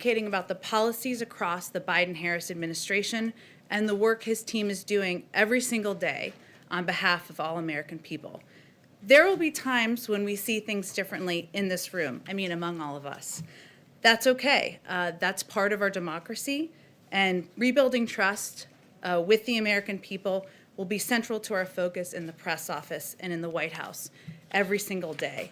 educating about the policies across the Biden-Harris administration and the work his team is doing every single day on behalf of all American people. There will be times when we see things differently in this room, among all of us. That's okay. That's part of our democracy, and rebuilding trust with the American people will be central to our focus in the press office and in the White House every single day.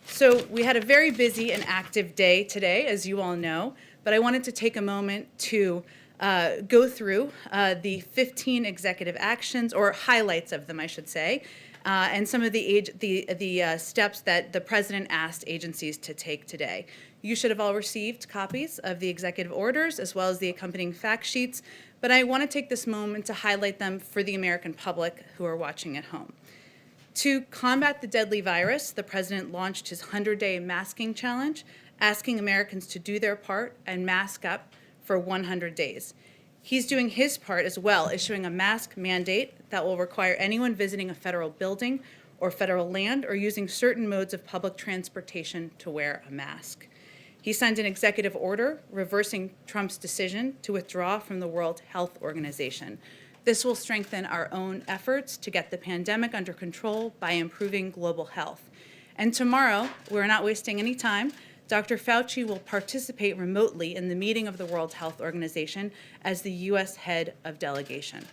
So we had a very busy and active day today, as you all know, but I wanted to take a moment to go through the 15 executive actions, or highlights of them, I should say, and some of the steps that the President asked agencies to take today. You should have all received copies of the executive orders as well as the accompanying fact sheets, but I want to take this moment to highlight them for the American public who are watching at home. To combat the deadly virus, the President launched his 100-day masking challenge, asking Americans to do their part and mask up for 100 days. He's doing his part as well, issuing a mask mandate that will require anyone visiting a federal building or federal land or using certain modes of public transportation to wear a mask. He signed an executive order reversing Trump's decision to withdraw from the World Health Organization. This will strengthen our own efforts to get the pandemic under control by improving global health. And tomorrow, we're not wasting any time, Dr. Fauci will participate remotely in the meeting of the World Health Organization as the U.S. head of delegation.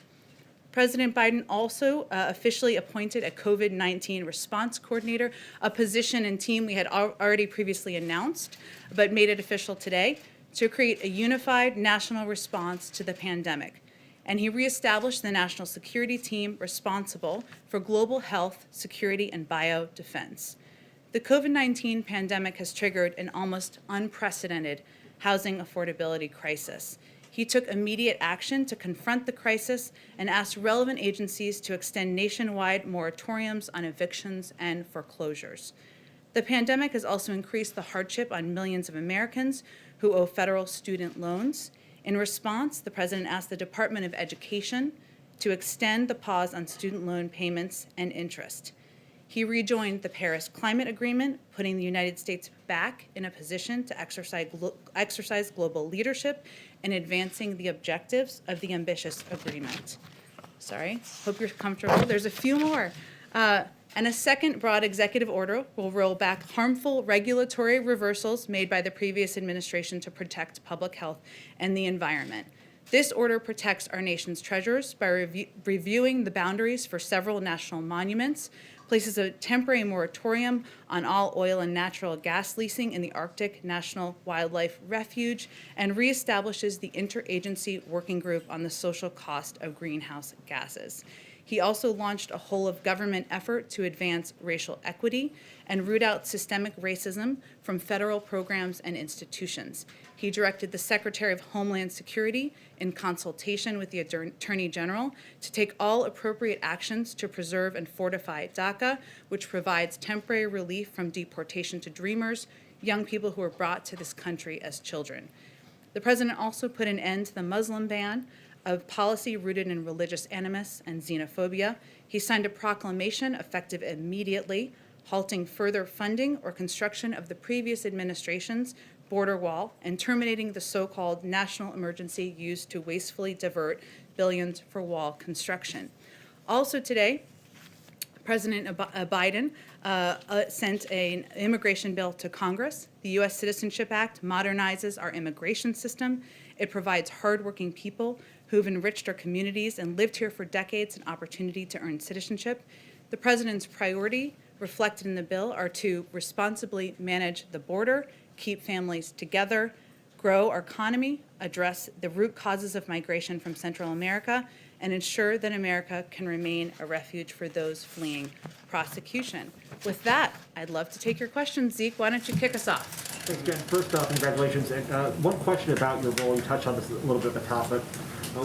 President Biden also officially appointed a COVID-19 response coordinator, a position and team we had already previously announced, but made it official today, to create a unified national response to the pandemic. And he reestablished the national security team responsible for global health, security, and biodefense. The COVID-19 pandemic has triggered an almost unprecedented housing affordability crisis. He took immediate action to confront the crisis and asked relevant agencies to extend nationwide moratoriums on evictions and foreclosures. The pandemic has also increased the hardship on millions of Americans who owe federal student loans. In response, the President asked the Department of Education to extend the pause on student loan payments and interest. He rejoined the Paris Climate Agreement, putting the United States back in a position to exercise global leadership and advancing the objectives of the ambitious agreement. Sorry, hope you're comfortable. There's a few more. And a second broad executive order will roll back harmful regulatory reversals made by the previous administration to protect public health and the environment. This order protects our nation's treasures by reviewing the boundaries for several national monuments, places a temporary moratorium on all oil and natural gas leasing in the Arctic National Wildlife Refuge, and reestablishes the interagency working group on the social cost of greenhouse gases. He also launched a whole-of-government effort to advance racial equity and root out systemic racism from federal programs and institutions. He directed the Secretary of Homeland Security, in consultation with the Attorney General, to take all appropriate actions to preserve and fortify DACA, which provides temporary relief from deportation to Dreamers, young people who were brought to this country as children. The President also put an end to the Muslim ban, a policy rooted in religious animus and xenophobia. He signed a proclamation effective immediately, halting further funding or construction of the previous administration's border wall and terminating the so-called national emergency used to wastefully divert billions for wall construction. Also today, President Biden sent an immigration bill to Congress. The U.S. Citizenship Act modernizes our immigration system. It provides hardworking people who've enriched our communities and lived here for decades an opportunity to earn citizenship. The President's priority reflected in the bill are to responsibly manage the border, keep families together, grow our economy, address the root causes of migration from Central America, and ensure that America can remain a refuge for those fleeing prosecution. With that, I'd love to take your questions. Zeke, why don't you kick us off? Thanks, Jen. First off, congratulations. And one question about your role. You touched on this a little bit at the top, but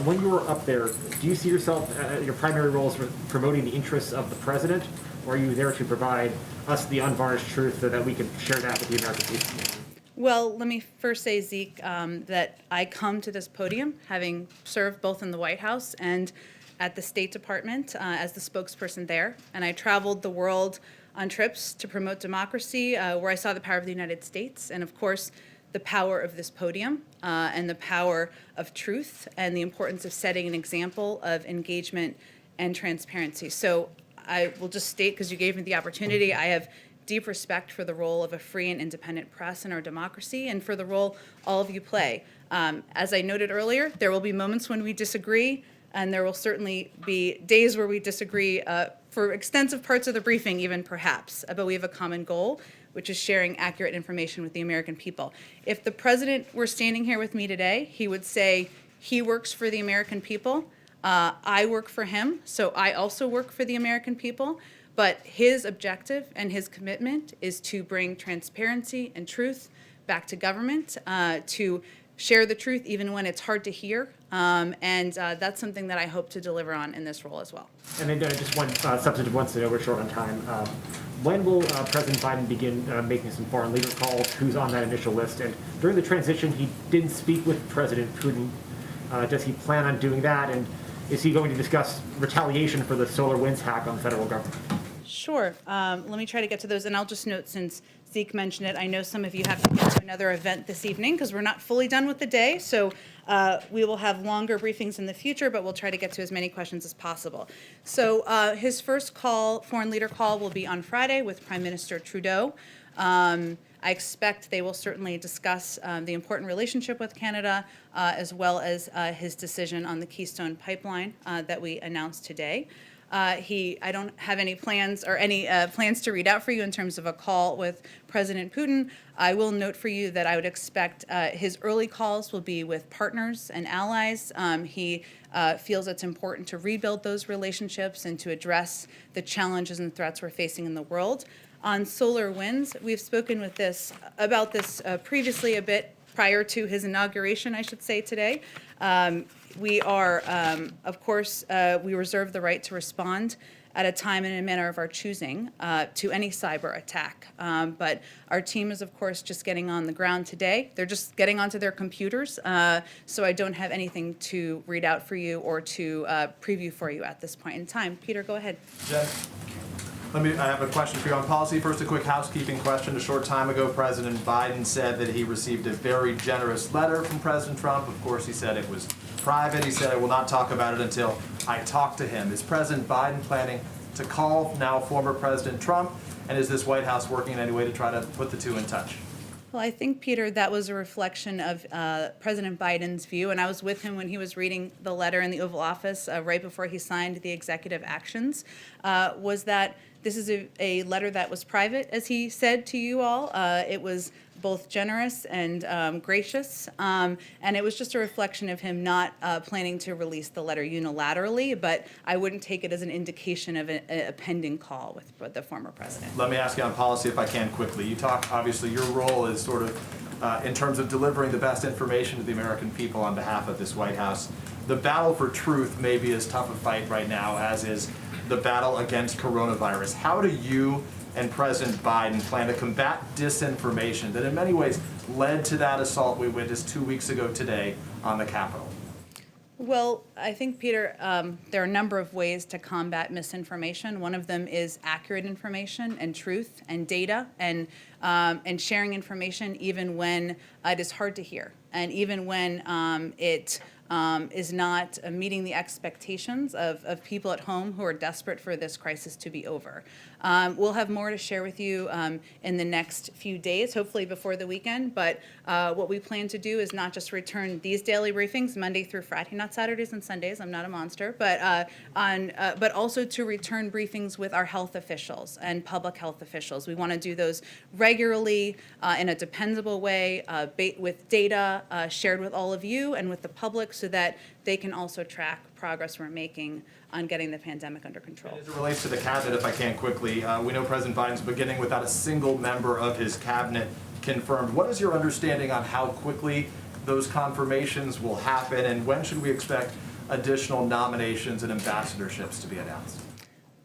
when you were up there, do you see yourself, your primary role is promoting the interests of the President, or are you there to provide us the unvarnished truth so that we can share that with the American people? Well, let me first say, Zeke, that I come to this podium having served both in the White House and at the State Department as the spokesperson there. And I traveled the world on trips to promote democracy, where I saw the power of the United States. And of course, the power of this podium and the power of truth and the importance of setting an example of engagement and transparency. So I will just state, because you gave me the opportunity, I have deep respect for the role of a free and independent press in our democracy and for the role all of you play. As I noted earlier, there will be moments when we disagree, and there will certainly be days where we disagree for extensive parts of the briefing even perhaps, but we have a common goal, which is sharing accurate information with the American people. If the president were standing here with me today, he would say he works for the American people. I work for him, so I also work for the American people. But his objective and his commitment is to bring transparency and truth back to government, to share the truth even when it's hard to hear. And that's something that I hope to deliver on in this role as well. And then just one substantive one, so we're short on time. When will President Biden begin making some foreign leader calls? Who's on that initial list? And during the transition, he didn't speak with President Putin. Does he plan on doing that? And is he going to discuss retaliation for the SolarWinds hack on the federal government? Sure. Let me try to get to those. And I'll just note, since Zeke mentioned it, I know some of you have to get to another event this evening because we're not fully done with the day. So we will have longer briefings in the future, but we'll try to get to as many questions as possible. So his first call, foreign leader call, will be on Friday with Prime Minister Trudeau. I expect they will certainly discuss the important relationship with Canada, as well as his decision on the Keystone Pipeline that we announced today. I don't have any plans or any plans to read out for you in terms of a call with President Putin. I will note for you that I would expect his early calls will be with partners and allies. He feels it's important to rebuild those relationships and to address the challenges and threats we're facing in the world. On SolarWinds, we've spoken about this previously a bit prior to his inauguration, I should say, today. We are, of course, we reserve the right to respond at a time and a manner of our choosing to any cyber attack. But our team is, of course, just getting on the ground today. They're just getting onto their computers, so I don't have anything to read out for you or to preview for you at this point in time. Peter, go ahead. Jen, I have a question for you on policy. First, a quick housekeeping question. A short time ago, President Biden said that he received a very generous letter from President Trump. Of course, he said it was private. He said, "I will not talk about it until I talk to him." Is President Biden planning to call now former President Trump? And is this White House working in any way to try to put the two in touch? Well, I think, Peter, that was a reflection of President Biden's view, and I was with him when he was reading the letter in the Oval Office right before he signed the executive actions, was that this is a letter that was private, as he said to you all. It was both generous and gracious, and it was just a reflection of him not planning to release the letter unilaterally, but I wouldn't take it as an indication of a pending call with the former president. Let me ask you on policy, if I can, quickly. You talk, obviously, your role is sort of in terms of delivering the best information to the American people on behalf of this White House. The battle for truth may be as tough a fight right now as is the battle against coronavirus. How do you and President Biden plan to combat disinformation that in many ways led to that assault we witnessed 2 weeks ago today on the Capitol? Well, I think, Peter, there are a number of ways to combat misinformation. One of them is accurate information and truth and data and sharing information even when it is hard to hear and even when it is not meeting the expectations of people at home who are desperate for this crisis to be over. We'll have more to share with you in the next few days, hopefully before the weekend, but what we plan to do is not just return these daily briefings Monday through Friday, not Saturdays and Sundays, I'm not a monster, but also to return briefings with our health officials and public health officials. We want to do those regularly in a dependable way with data shared with all of you and with the public so that they can also track progress we're making on getting the pandemic under control. As it relates to the cabinet, if I can quickly, we know President Biden's beginning without a single member of his cabinet confirmed. What is your understanding on how quickly those confirmations will happen, and when should we expect additional nominations and ambassadorships to be announced?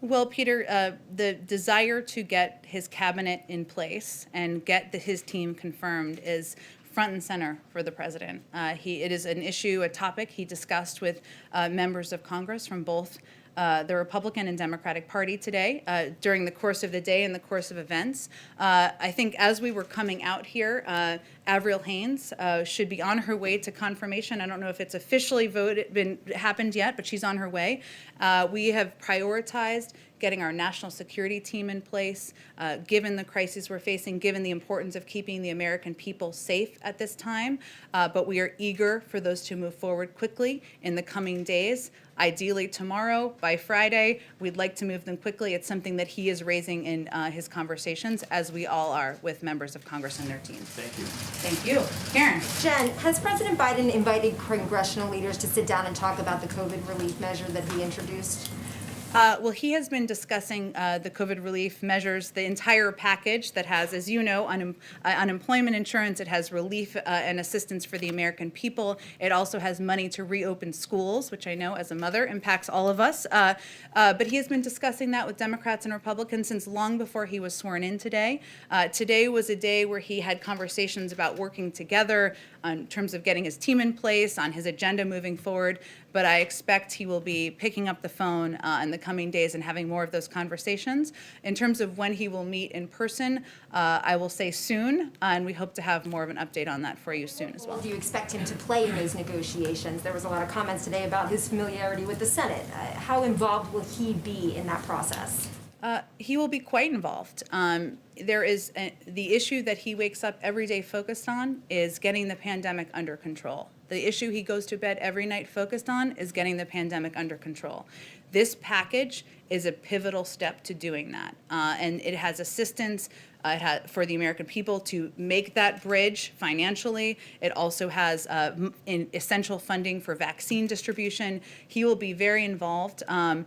Well, Peter, the desire to get his cabinet in place and get his team confirmed is front and center for the president. It is an issue, a topic he discussed with members of Congress from both the Republican and Democratic Party today during the course of the day and the course of events. I think as we were coming out here, Avril Haines should be on her way to confirmation. I don't know if it's officially happened yet, but she's on her way. We have prioritized getting our national security team in place, given the crises we're facing, given the importance of keeping the American people safe at this time. But we are eager for those to move forward quickly in the coming days. Ideally tomorrow, by Friday, we'd like to move them quickly. It's something that he is raising in his conversations, as we all are with members of Congress and their teams. Thank you. Thank you. Karen. Jen, has President Biden invited congressional leaders to sit down and talk about the COVID relief measure that he introduced? Well, he has been discussing the COVID relief measures, the entire package that has, as you know, unemployment insurance. It has relief and assistance for the American people. It also has money to reopen schools, which I know as a mother impacts all of us. But he has been discussing that with Democrats and Republicans since long before he was sworn in today. Today was a day where he had conversations about working together in terms of getting his team in place, on his agenda moving forward. But I expect he will be picking up the phone in the coming days and having more of those conversations. In terms of when he will meet in person, I will say soon, and we hope to have more of an update on that for you soon as well. Do you expect him to play in those negotiations? There was a lot of comments today about his familiarity with the Senate. How involved will he be in that process? He will be quite involved. There is the issue that he wakes up every day focused on is getting the pandemic under control. The issue he goes to bed every night focused on is getting the pandemic under control. This package is a pivotal step to doing that, and it has assistance for the American people to make that bridge financially. It also has essential funding for vaccine distribution. He will be very involved.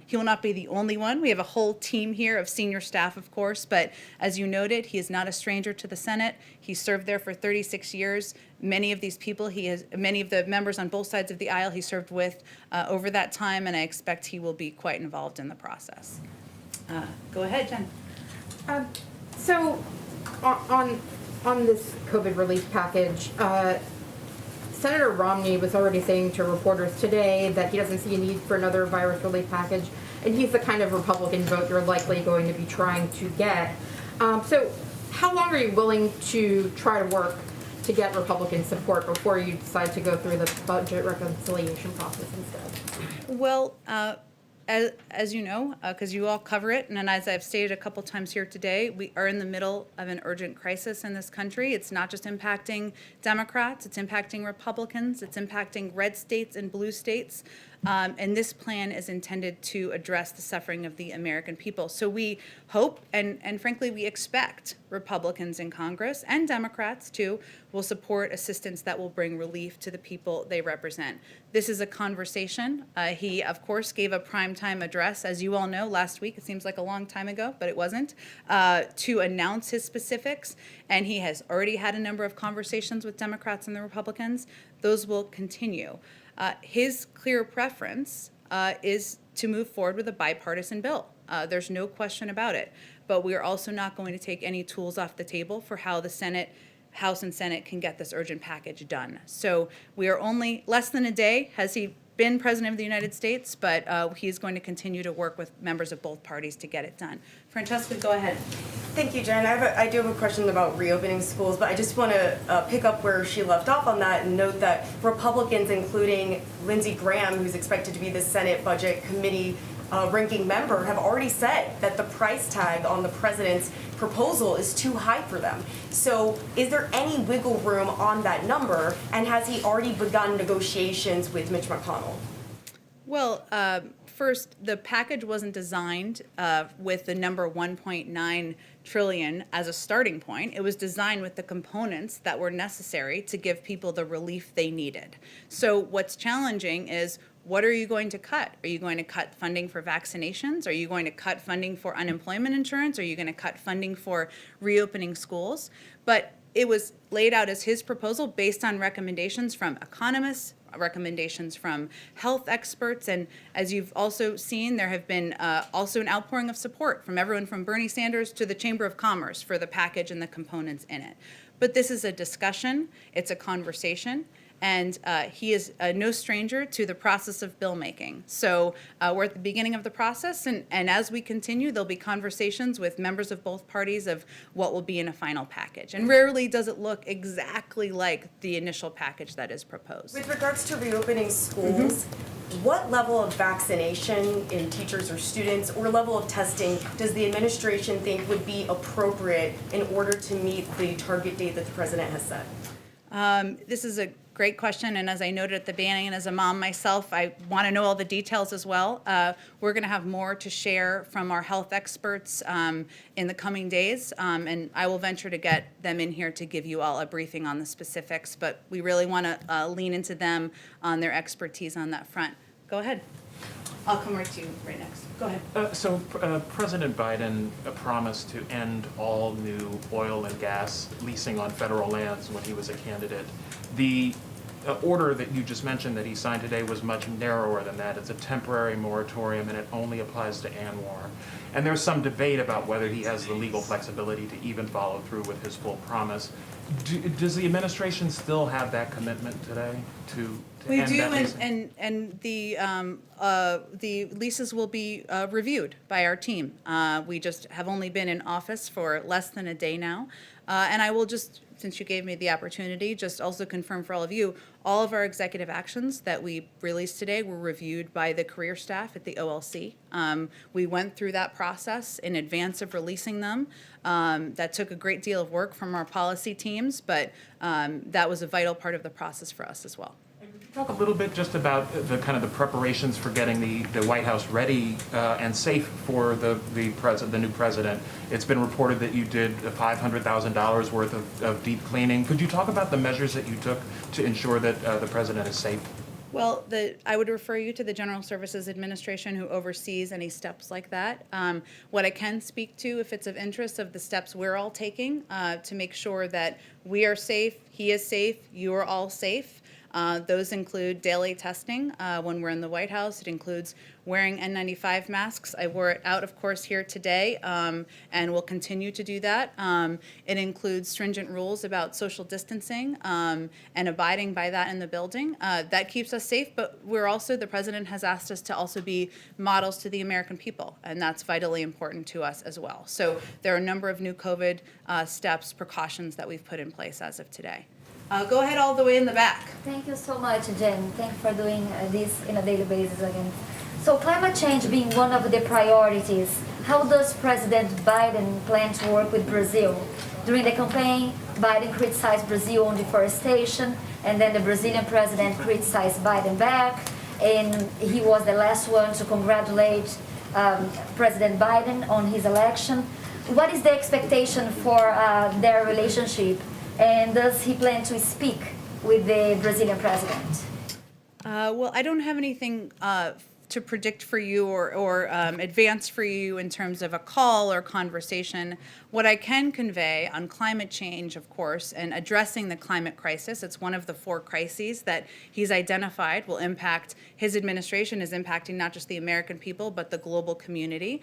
He will not be the only one. We have a whole team here of senior staff, of course, but as you noted, he is not a stranger to the Senate. He served there for 36 years. Many of these people, many of the members on both sides of the aisle he served with over that time, and I expect he will be quite involved in the process. Go ahead, Jen. So, on this COVID relief package, Senator Romney was already saying to reporters today that he doesn't see a need for another virus relief package, and he's the kind of Republican vote you're likely going to be trying to get. So, how long are you willing to try to work to get Republican support before you decide to go through the budget reconciliation process instead? Well, as you know, because you all cover it, and as I've stated a couple times here today, we are in the middle of an urgent crisis in this country. It's not just impacting Democrats, it's impacting Republicans, it's impacting red states and blue states. And this plan is intended to address the suffering of the American people. So we hope, and frankly, we expect Republicans in Congress and Democrats too will support assistance that will bring relief to the people they represent. This is a conversation. He, of course, gave a primetime address, as you all know, last week. It seems like a long time ago, but it wasn't, to announce his specifics. And he has already had a number of conversations with Democrats and the Republicans. Those will continue. His clear preference is to move forward with a bipartisan bill. There's no question about it. But we are also not going to take any tools off the table for how the House and Senate can get this urgent package done. So we are only less than a day has he been President of the United States, but he is going to continue to work with members of both parties to get it done. Francesca, go ahead. Thank you, Jen. I do have a question about reopening schools, but I just want to pick up where she left off on that and note that Republicans, including Lindsey Graham, who's expected to be the Senate Budget Committee ranking member, have already said that the price tag on the president's proposal is too high for them. So is there any wiggle room on that number, and has he already begun negotiations with Mitch McConnell? Well, first, the package wasn't designed with the number 1.9 trillion as a starting point. It was designed with the components that were necessary to give people the relief they needed. So what's challenging is, what are you going to cut? Are you going to cut funding for vaccinations? Are you going to cut funding for unemployment insurance? Are you going to cut funding for reopening schools? But it was laid out as his proposal based on recommendations from economists, recommendations from health experts, and as you've also seen, there have been also an outpouring of support from everyone from Bernie Sanders to the Chamber of Commerce for the package and the components in it. But this is a discussion, it's a conversation, And he is no stranger to the process of bill making. So we're at the beginning of the process, and as we continue, there'll be conversations with members of both parties of what will be in a final package. And rarely does it look exactly like the initial package that is proposed. With regards to reopening schools, what level of vaccination in teachers or students or level of testing does the administration think would be appropriate in order to meet the target date that the president has set? This is a great question, and as I noted at the beginning, and as a mom myself, I want to know all the details as well. We're going to have more to share from our health experts in the coming days, and I will venture to get them in here to give you all a briefing on the specifics, but we really want to lean into them on their expertise on that front. Go ahead. I'll come right to you right next. Go ahead. President Biden promised to end all new oil and gas leasing on federal lands when he was a candidate. The order that you just mentioned that he signed today was much narrower than that. It's a temporary moratorium, and it only applies to ANWR. And there's some debate about whether he has the legal flexibility to even follow through with his full promise. Does the administration still have that commitment today to We end do, that leasing? and the leases will be reviewed by our team. We just have only been in office for less than a day now, and I will just, since you gave me the opportunity, just also confirm for all of you, all of our executive actions that we released today were reviewed by the career staff at the OLC. We went through that process in advance of releasing them. That took a great deal of work from our policy teams, but that was a vital part of the process for us as well. Talk a little bit just about the kind of the preparations for getting the White House ready and safe for the new president. It's been reported that you did $500,000 worth of deep cleaning. Could you talk about the measures that you took to ensure that the president is safe? Well, I would refer you to the General Services Administration, who oversees any steps like that. What I can speak to, if it's of interest, of the steps we're all taking to make sure that we are safe, he is safe, you are all safe. Those include daily testing when we're in the White House. It includes wearing N95 masks. I wore it out, of course, here today, and will continue to do that. It includes stringent rules about social distancing and abiding by that in the building. That keeps us safe, but we're also, the president has asked us to also be models to the American people, and that's vitally important to us as well. So there are a number of new COVID steps, precautions that we've put in place as of today. Go ahead all the way in the back. Thank you so much, Jen. Thank you for doing this on a daily basis again. So climate change being one of the priorities, how does President Biden plan to work with Brazil? During the campaign, Biden criticized Brazil on deforestation, and then the Brazilian president criticized Biden back, and he was the last one to congratulate President Biden on his election. What is the expectation for their relationship? And does he plan to speak with the Brazilian president? Well, I don't have anything to predict for you or advance for you in terms of a call or conversation. What I can convey on climate change, of course, and addressing the climate crisis, it's one of the 4 crises that he's identified will impact, his administration is impacting not just the American people, but the global community,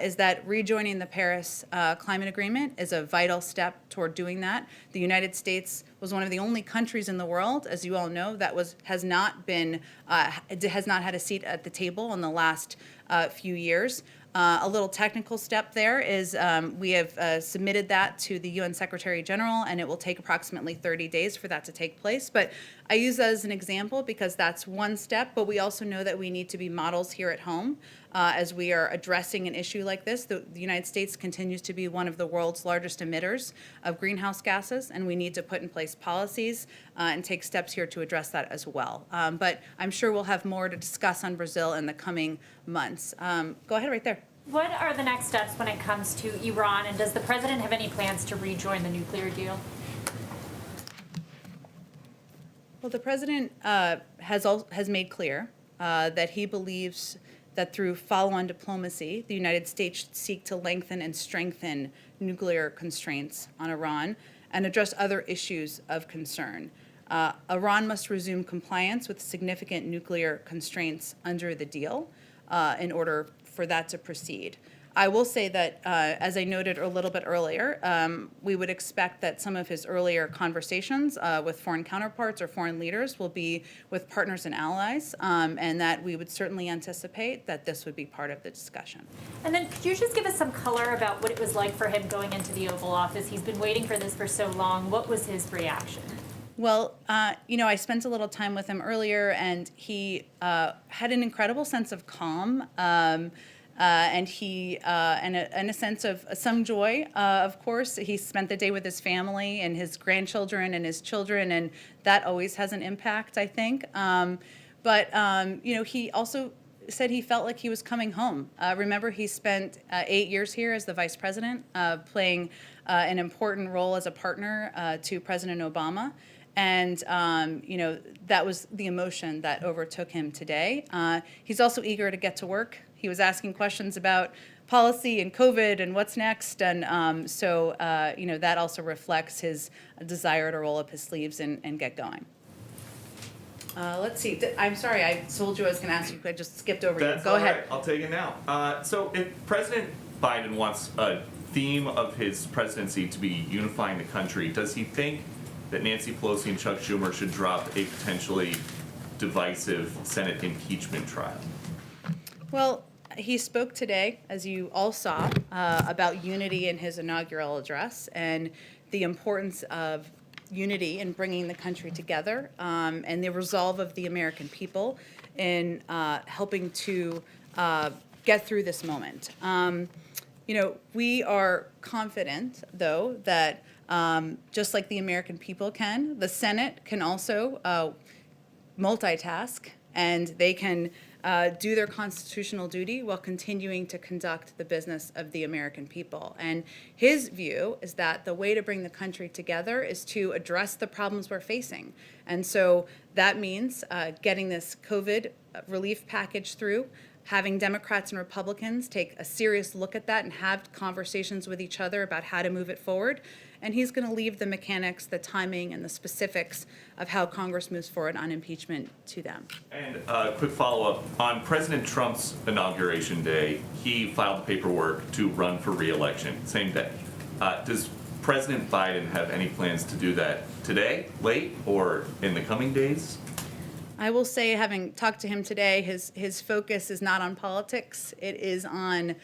is that rejoining the Paris Climate Agreement is a vital step toward doing that. The United States was one of the only countries in the world, as you all know, that has not had a seat at the table in the last few years. A little technical step there is we have submitted that to the UN Secretary General, and it will take approximately 30 days for that to take place. But I use that as an example because that's one step, but we also know that we need to be models here at home as we are addressing an issue like this. The United States continues to be one of the world's largest emitters of greenhouse gases, and we need to put in place policies and take steps here to address that as well. But I'm sure we'll have more to discuss on Brazil in the coming months. Go ahead right there. What are the next steps when it comes to Iran, and does the president have any plans to rejoin the nuclear deal? Well, the president has made clear that he believes that through follow-on diplomacy, the United States should seek to lengthen and strengthen nuclear constraints on Iran and address other issues of concern. Iran must resume compliance with significant nuclear constraints under the deal in order for that to proceed. I will say that, as I noted a little bit earlier, we would expect that some of his earlier conversations with foreign counterparts or foreign leaders will be with partners and allies, and that we would certainly anticipate that this would be part of the discussion. And then could you just give us some color about what it was like for him going into the Oval Office? He's been waiting for this for so long. What was his reaction? Well, I spent a little time with him earlier, and he had an incredible sense of calm, and a sense of some joy. Of course, he spent the day with his family and his grandchildren and his children, and that always has an impact, I think. He also said he felt like he was coming home. Remember, he spent 8 years here as the vice president, playing an important role as a partner to President Obama. And, that was the emotion that overtook him today. He's also eager to get to work. He was asking questions about policy and COVID and what's next. And that also reflects his desire to roll up his sleeves and get going. Let's see. I'm sorry, I told you I was going to ask you. I just skipped over you. Go ahead. Right. I'll take it now. So if President Biden wants a theme of his presidency to be unifying the country, does he think that Nancy Pelosi and Chuck Schumer should drop a potentially divisive Senate impeachment trial? Well, he spoke today, as you all saw, about unity in his inaugural address and the importance of unity in bringing the country together, and the resolve of the American people in helping to get through this moment. We are confident, though, that just like the American people can, the Senate can also multitask, and they can do their constitutional duty while continuing to conduct the business of the American people. And his view is that the way to bring the country together is to address the problems we're facing. And so that means getting this COVID relief package through, having Democrats and Republicans take a serious look at that and have conversations with each other about how to move it forward. And he's going to leave the mechanics, the timing, and the specifics of how Congress moves forward on impeachment to them. And a quick follow-up. On President Trump's inauguration day, he filed the paperwork to run for re-election, same day. Does President Biden have any plans to do that today, late, or in the coming days? I will say, having talked to him today, his focus is not on politics. It is on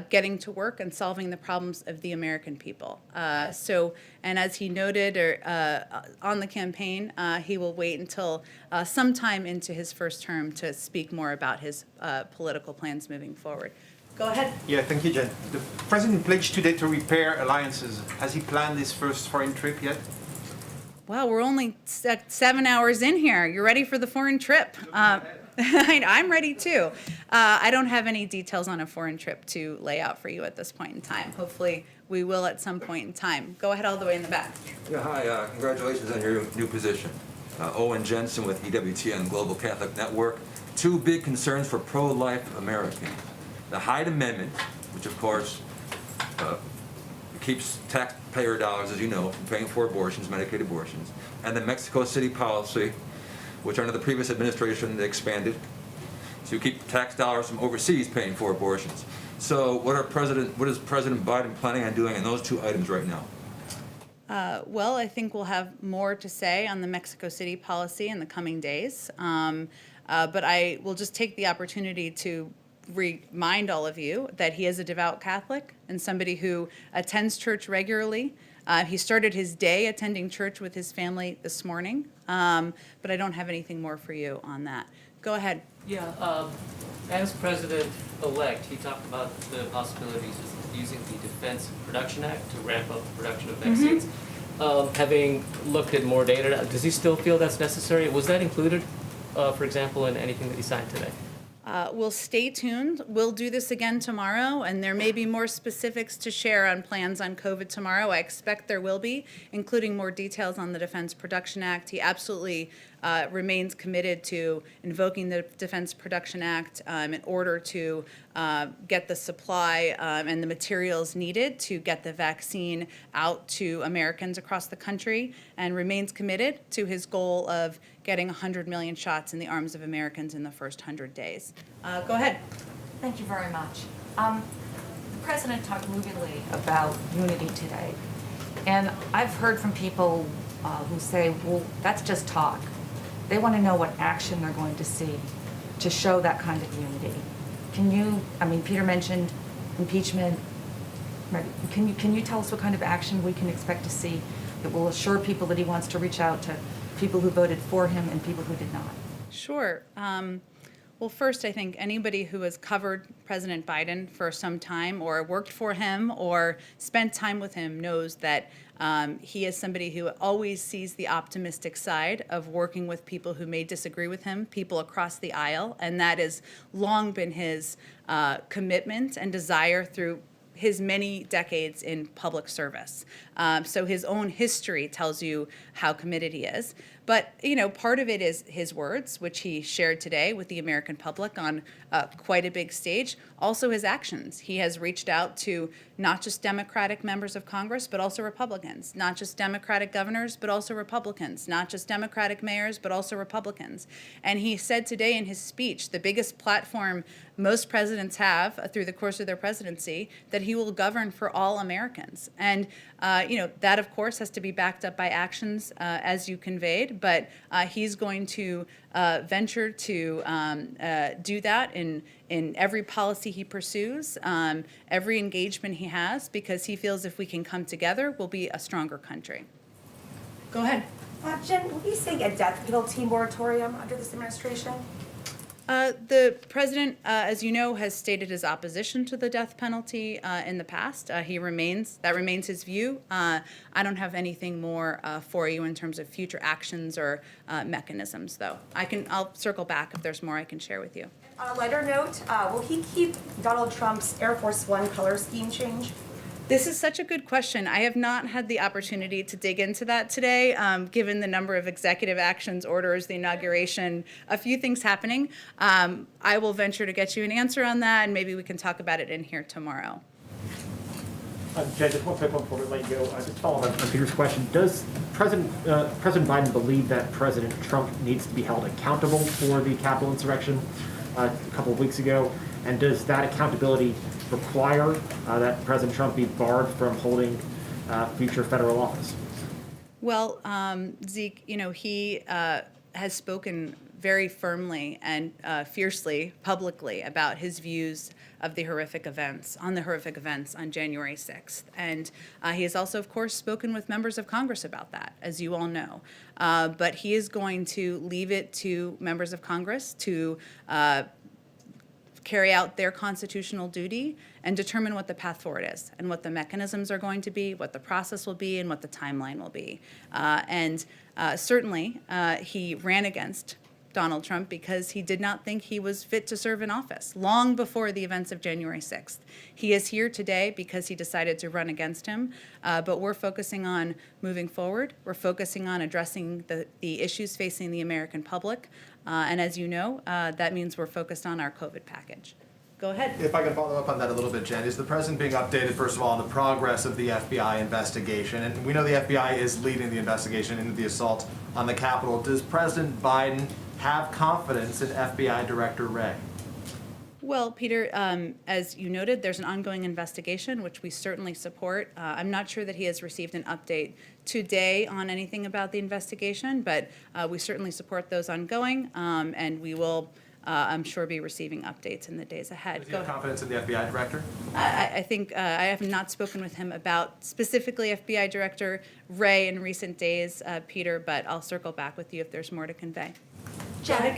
getting to work and solving the problems of the American people. And as he noted on the campaign, he will wait until sometime into his first term to speak more about his political plans moving forward. Go ahead. Yeah, thank you, Jen. The president pledged today to repair alliances. Has he planned his first foreign trip yet? Wow, we're only 7 hours in here. You're ready for the foreign trip. I'm ready too. I don't have any details on a foreign trip to lay out for you at this point in time. Hopefully we will at some point in time. Go ahead all the way in the back. Yeah, hi, congratulations on your new position. Owen Jensen with EWTN Global Catholic Network. Two big concerns for pro-life Americans. The Hyde Amendment, which of course keeps taxpayer dollars, as you know, from paying for abortions, Medicaid abortions, and the Mexico City policy, which under the previous administration they expanded to keep tax dollars from overseas paying for abortions. So what is President Biden planning on doing on those two items right now? Well, I think we'll have more to say on the Mexico City policy in the coming days. But I will just take the opportunity to remind all of you that he is a devout Catholic and somebody who attends church regularly. He started his day attending church with his family this morning, but I don't have anything more for you on that. Go ahead. Yeah, as president-elect, he talked about the possibilities of using the Defense Production Act to ramp up the production of vaccines. Having looked at more data, does he still feel that's necessary? Was that included, for example, in anything that he signed today? We'll stay tuned. We'll do this again tomorrow, and there may be more specifics to share on plans on COVID tomorrow. I expect there will be, including more details on the Defense Production Act. He absolutely remains committed to invoking the Defense Production Act in order to get the supply and the materials needed to get the vaccine out to Americans across the country, and remains committed to his goal of getting 100 million shots in the arms of Americans in the first 100 days. Go ahead. Thank you very much. president talked movingly about unity today. And I've heard from people who say, well, that's just talk. They want to know what action they're going to see to show that kind of unity. Can you, I mean, Peter mentioned impeachment. Right. Can you tell us what kind of action we can expect to see that will assure people that he wants to reach out to people who voted for him and people who did not? Sure. Well, first, I think anybody who has covered President Biden for some time or worked for him or spent time with him knows that he is somebody who always sees the optimistic side of working with people who may disagree with him, people across the aisle, and that has long been his commitment and desire through his many decades in public service. So his own history tells you how committed he is. But, you know, part of it is his words, which he shared today with the American public on quite a big stage. Also his actions. He has reached out to not just Democratic members of Congress, but also Republicans. Not just Democratic governors, but also Republicans. Not just Democratic mayors, but also Republicans. And he said today in his speech, the biggest platform most presidents have through the course of their presidency, that he will govern for all Americans. And, you know, that, of course, has to be backed up by actions, as you conveyed. But he's going to venture to do that in every policy he pursues, every engagement he has, because he feels if we can come together, we'll be a stronger country. Go ahead. Jen, will you seeing a death penalty moratorium under this administration? The president, as you know, has stated his opposition to the death penalty in the past. That remains his view. I don't have anything more for you in terms of future actions or mechanisms, though. I'll circle back if there's more I can share with you. On a lighter note, will he keep Donald Trump's Air Force One color scheme change? This is such a good question. I have not had the opportunity to dig into that today, given the number of executive actions, orders, the inauguration, a few things happening. I will venture to get you an answer on that, and maybe we can talk about it in here tomorrow. Jen, just one quick one before we let you go. Just following on Peter's question, does President Biden believe that President Trump needs to be held accountable for the Capitol insurrection a couple of weeks ago? And does that accountability require that President Trump be barred from holding future federal office? Well, Zeke, you know, he has spoken very firmly and fiercely, publicly, about his views of the horrific events on January 6th. And he has also, of course, spoken with members of Congress about that, as you all know. But he is going to leave it to members of Congress to carry out their constitutional duty and determine what the path forward is and what the mechanisms are going to be, what the process will be, and what the timeline will be. Certainly, he ran against Donald Trump because he did not think he was fit to serve in office long before the events of January 6th. He is here today because he decided to run against him, but we're focusing on moving forward. We're focusing on addressing the issues facing the American public, and as you know, that means we're focused on our COVID package. Go ahead. If I can follow up on that a little bit, Jen, is the president being updated, first of all, on the progress of the FBI investigation? And we know the FBI is leading the investigation into the assault on the Capitol. Does President Biden have confidence in FBI Director Wray? Well, Peter, as you noted, there's an ongoing investigation, which we certainly support. I'm not sure that he has received an update today on anything about the investigation, but we certainly support those ongoing, and we will, I'm sure, be receiving updates in the days ahead. Does he have confidence in the FBI Director? I think I have not spoken with him about specifically FBI Director Wray in recent days, Peter, but I'll circle back with you if there's more to convey. Jen,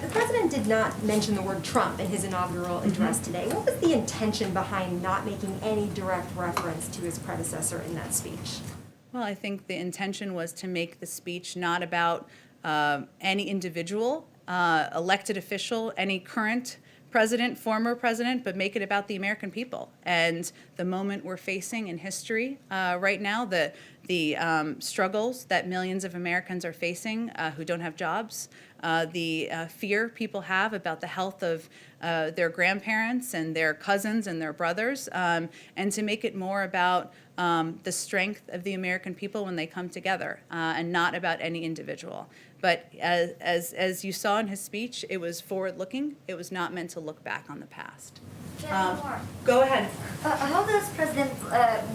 the president did not mention the word Trump in his inaugural address today. What was the intention behind not making any direct reference to his predecessor in that speech? Well, I think the intention was to make the speech not about any individual, elected official, any current president, former president, but make it about the American people and the moment we're facing in history right now, the struggles that millions of Americans are facing who don't have jobs, the fear people have about the health of their grandparents and their cousins and their brothers, and to make it more about the strength of the American people when they come together and not about any individual. But as you saw in his speech, it was forward-looking. It was not meant to look back on the past. Go ahead. How does President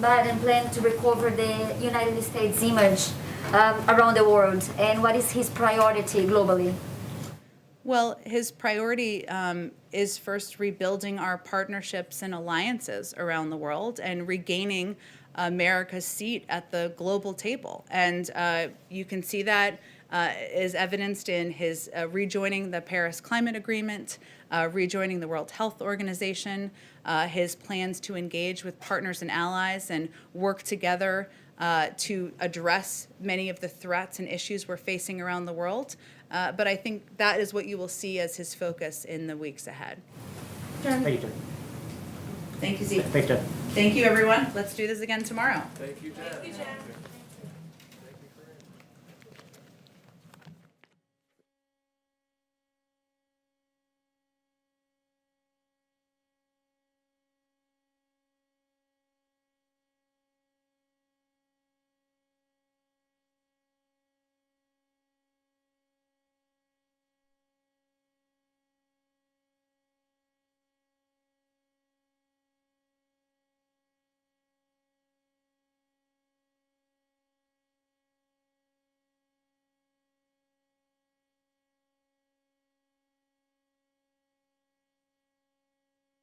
Biden plan to recover the United States image around the world, and what is his priority globally? Well, his priority is first rebuilding our partnerships and alliances around the world and regaining America's seat at the global table. And you can see that is evidenced in his rejoining the Paris Climate Agreement, rejoining the World Health Organization, his plans to engage with partners and allies and work together to address many of the threats and issues we're facing around the world. But I think that is what you will see as his focus in the weeks ahead. Thank you, Jen. Thank you, Zeke. Thanks, Jen. Thank you, everyone. Let's do this again tomorrow. Thank you, Jen.